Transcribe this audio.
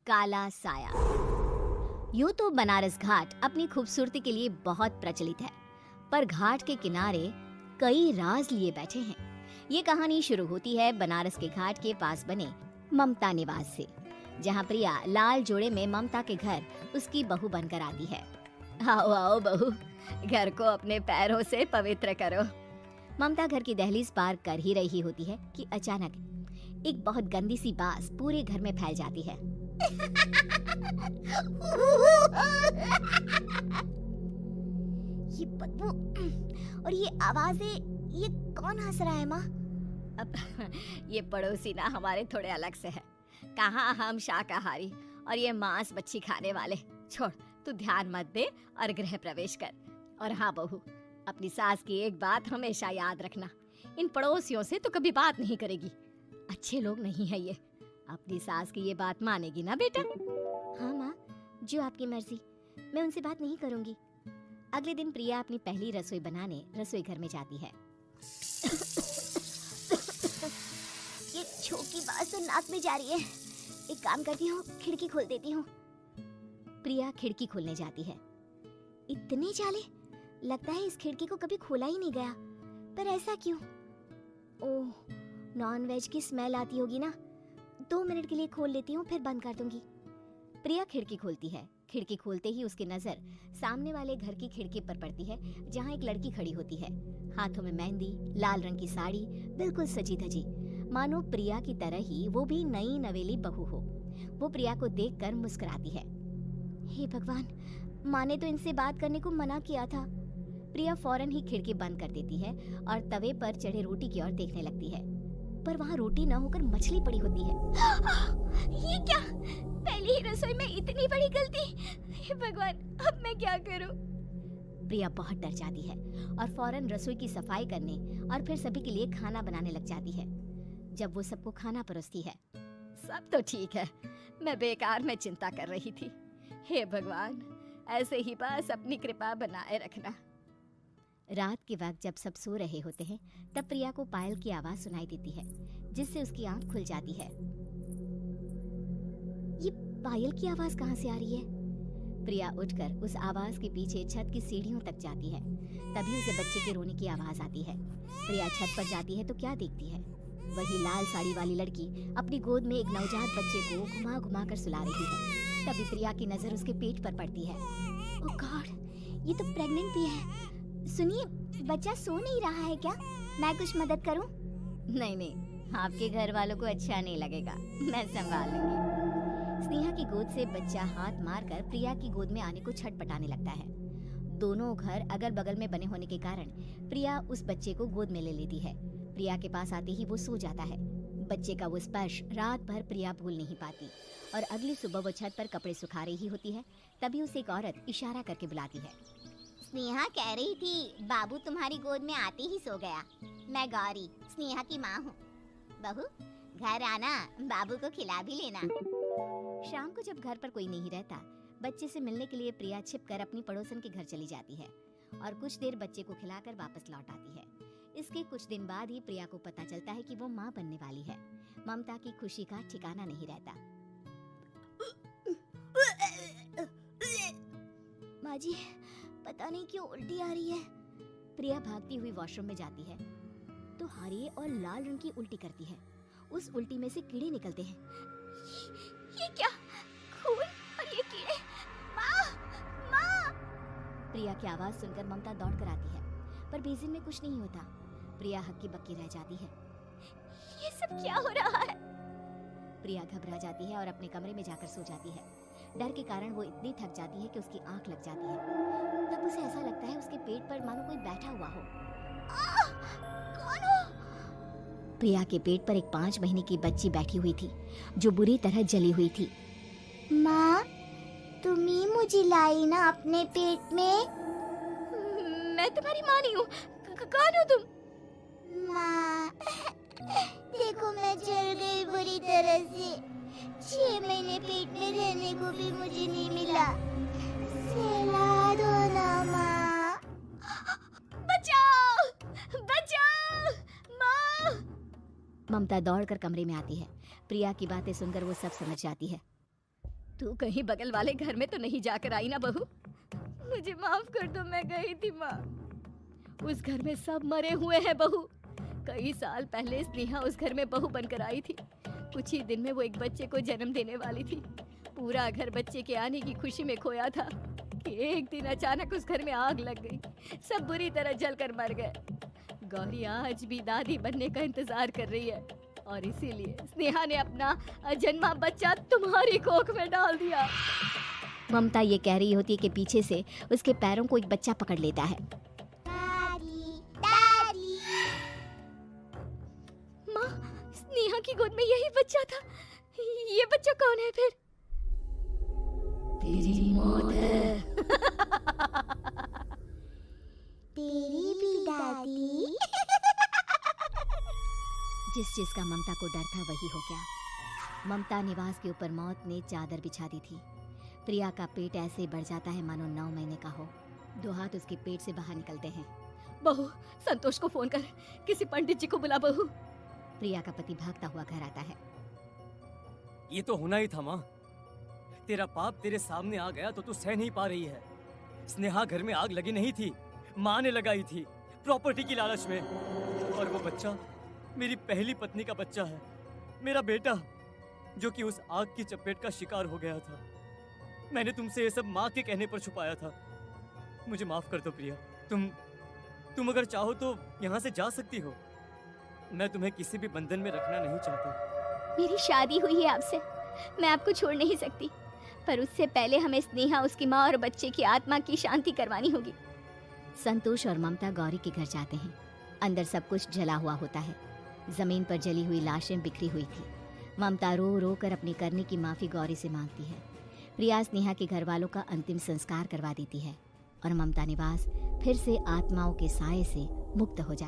काला साया। यूं तो बनारस घाट अपनी खूबसूरती के लिए बहुत प्रचलित है, पर घाट के किनारे कई राज लिए बैठे हैं। ये कहानी शुरू होती है बनारस के घाट के पास बने ममता निवास से, जहाँ प्रिया लाल जोड़े में ममता के घर उसकी बहू बनकर आती है। आओ आओ बहू, घर को अपने पैरों से पवित्र करो। ममता घर की दहलीज पार कर ही रही होती है कि अचानक एक बहुत गंदी सी बास पूरे घर में फैल जाती है। ये बदबू और ये आवाजें, ये कौन हंस रहा है माँ? अब ये पड़ोसी ना हमारे थोड़े अलग से है। कहाँ हम शाकाहारी और ये मांस मच्छी खाने वाले। छोड़, तू ध्यान मत दे और गृह प्रवेश कर। और हाँ बहू, अपनी सास की एक बात हमेशा याद रखना, इन पड़ोसियों से तो कभी बात नहीं करेगी। अच्छे लोग नहीं है ये। अपनी सास की ये बात मानेगी ना बेटा? हाँ माँ, जो आपकी मर्जी, मैं उनसे बात नहीं करूंगी। अगले दिन प्रिया अपनी पहली रसोई बनाने रसोई घर में जाती है। ये छोटी बात तो नाक में जा रही है। एक काम करती हूँ, खिड़की खोल देती हूँ। प्रिया खिड़की खोलने जाती है। इतने जाले, लगता है इस खिड़की को कभी खोला ही नहीं गया। पर ऐसा क्यों? ओह, नॉनवेज की स्मेल आती होगी ना। 2 मिनट के लिए खोल लेती हूँ, फिर बंद कर दूंगी। प्रिया खिड़की खोलती है। खिड़की खोलते ही उसकी नजर सामने वाले घर की खिड़की पर पड़ती है, जहाँ एक लड़की खड़ी होती है। हाथों में मेहंदी, लाल रंग की साड़ी, बिल्कुल सजी धजी, मानो प्रिया की तरह ही वो भी नई नवेली बहू हो। वो प्रिया को देखकर मुस्कुराती है। हे भगवान, माँ ने तो इनसे बात करने को मना किया था। प्रिया फौरन ही खिड़की बंद कर देती है और तवे पर चढ़े रोटी की ओर देखने लगती है, पर वहाँ रोटी न होकर मछली पड़ी होती है। ये क्या? पहली ही रसोई में इतनी बड़ी गलती! हे भगवान, अब मैं क्या करूं? प्रिया बहुत डर जाती है और फौरन रसोई की सफाई करने और फिर सभी के लिए खाना बनाने लग जाती है। जब वो सबको खाना परोसती है, सब तो ठीक है, मैं बेकार में चिंता कर रही थी। हे भगवान, ऐसे ही बस अपनी कृपा बनाए रखना। रात के वक्त जब सब सो रहे होते हैं, तब प्रिया को पायल की आवाज सुनाई देती है, जिससे उसकी आंख खुल जाती है। ये पायल की आवाज कहाँ से आ रही है? प्रिया उठकर उस आवाज के पीछे छत की सीढ़ियों तक जाती है। तभी उसे बच्चे के रोने की आवाज आती है। प्रिया छत पर जाती है तो क्या देखती है? वही लाल साड़ी वाली लड़की अपनी गोद में एक नवजात बच्चे को घुमा घुमा कर सुला रही है। तभी प्रिया की नजर उसके पेट पर पड़ती है। ओह गॉड, ये तो प्रेग्नेंट भी है। सुनिए, बच्चा सो नहीं रहा है क्या? मैं कुछ मदद करूं? नहीं नहीं, आपके घर वालों को अच्छा नहीं लगेगा, मैं संभाल लूंगी। स्नेहा की गोद से बच्चा हाथ मारकर प्रिया की गोद में आने को छटपटाने लगता है। दोनों घर अगल बगल में बने होने के कारण प्रिया उस बच्चे को गोद में ले लेती है। प्रिया के पास आते ही वो सो जाता है। बच्चे का वो स्पर्श रात भर प्रिया भूल नहीं पाती और अगली सुबह वो छत पर कपड़े सुखा रही होती है। तभी उसे एक औरत इशारा करके बुलाती है। स्नेहा कह रही थी बाबू तुम्हारी गोद में आते ही सो गया। मैं गौरी, स्नेहा की माँ हूँ। बहू, घर आना, बाबू को खिला भी लेना। शाम को जब घर पर कोई नहीं रहता, बच्चे से मिलने के लिए प्रिया छिपकर अपनी पड़ोसन के घर चली जाती है और कुछ देर बच्चे को खिलाकर वापस लौट आती है। इसके कुछ दिन बाद ही प्रिया को पता चलता है कि वो माँ बनने वाली है। ममता की खुशी का ठिकाना नहीं रहता। माँ जी, पता नहीं क्यों उल्टी आ रही है। प्रिया भागती हुई वॉशरूम में जाती है तो हरे और लाल रंग की उल्टी करती है। उस उल्टी में से कीड़े निकलते हैं। ये क्या? खून और ये कीड़े! माँ! माँ! प्रिया की आवाज सुनकर ममता दौड़कर आती है, पर बेसिन में कुछ नहीं होता। प्रिया हक्की बक्की रह जाती है। ये सब क्या हो रहा है? प्रिया घबरा जाती है और अपने कमरे में जाकर सो जाती है। डर के कारण वो इतनी थक जाती है कि उसकी आंख लग जाती है। तब उसे ऐसा लगता है उसके पेट पर मानो कोई बैठा हुआ हो। कौन हो? प्रिया के पेट पर एक 5 महीने की बच्ची बैठी हुई थी, जो बुरी तरह जली हुई थी। माँ, तुम ही मुझे लाई ना अपने पेट में? मैं तुम्हारी माँ नहीं हूँ। कौन हो तुम? माँ, देखो मैं जल गई बुरी तरह से। 6 महीने पेट में रहने को भी मुझे नहीं मिला। सहला दो ना माँ। बचाओ! बचाओ! माँ! ममता दौड़कर कमरे में आती है। प्रिया की बातें सुनकर वो सब समझ जाती है। तू कहीं बगल वाले घर में तो नहीं जाकर आई ना बहू? मुझे माफ कर दो, मैं गई थी माँ। उस घर में सब मरे हुए हैं बहू। कई साल पहले स्नेहा उस घर में बहू बनकर आई थी। कुछ ही दिन में वो एक बच्चे को जन्म देने वाली थी। पूरा घर बच्चे के आने की खुशी में खोया था कि एक दिन अचानक उस घर में आग लग गई। सब बुरी तरह जलकर मर गए। गौरी आज भी दादी बनने का इंतजार कर रही है और इसीलिए स्नेहा ने अपना अजन्मा बच्चा तुम्हारी कोख में डाल दिया। ममता ये कह रही होती है कि पीछे से उसके पैरों को एक बच्चा पकड़ लेता है। दादी, दादी। माँ, स्नेहा की गोद में यही बच्चा था। ये बच्चा कौन है फिर? तेरी मौत है। तेरी भी दादी। जिस चीज का ममता को डर था वही हो गया। ममता निवास के ऊपर मौत ने चादर बिछा दी थी। प्रिया का पेट ऐसे बढ़ जाता है मानो 9 महीने का हो। 2 हाथ उसके पेट से बाहर निकलते हैं। बहू, संतोष को फोन कर, किसी पंडित जी को बुला बहू। प्रिया का पति भागता हुआ घर आता है। ये तो होना ही था माँ। तेरा पाप तेरे सामने आ गया तो तू सह नहीं पा रही है। स्नेहा घर में आग लगी नहीं थी, माँ ने लगाई थी, प्रॉपर्टी की लालच में। और वो बच्चा मेरी पहली पत्नी का बच्चा है, मेरा बेटा, जो कि उस आग की चपेट का शिकार हो गया था। मैंने तुमसे ये सब माँ के कहने पर छुपाया था। मुझे माफ कर दो प्रिया। तुम अगर चाहो तो यहाँ से जा सकती हो। मैं तुम्हें किसी भी बंधन में रखना नहीं चाहता। मेरी शादी हुई है आपसे, मैं आपको छोड़ नहीं सकती, पर उससे पहले हमें स्नेहा, उसकी माँ और बच्चे की आत्मा की शांति करवानी होगी। संतोष और ममता गौरी के घर जाते हैं। अंदर सब कुछ जला हुआ होता है। जमीन पर जली हुई लाशें बिखरी हुई थी। ममता रो रो कर अपनी करने की माफी गौरी से मांगती है। प्रिया स्नेहा के घर वालों का अंतिम संस्कार करवा देती है और ममता निवास फिर से आत्माओं के साए से मुक्त हो जाती है।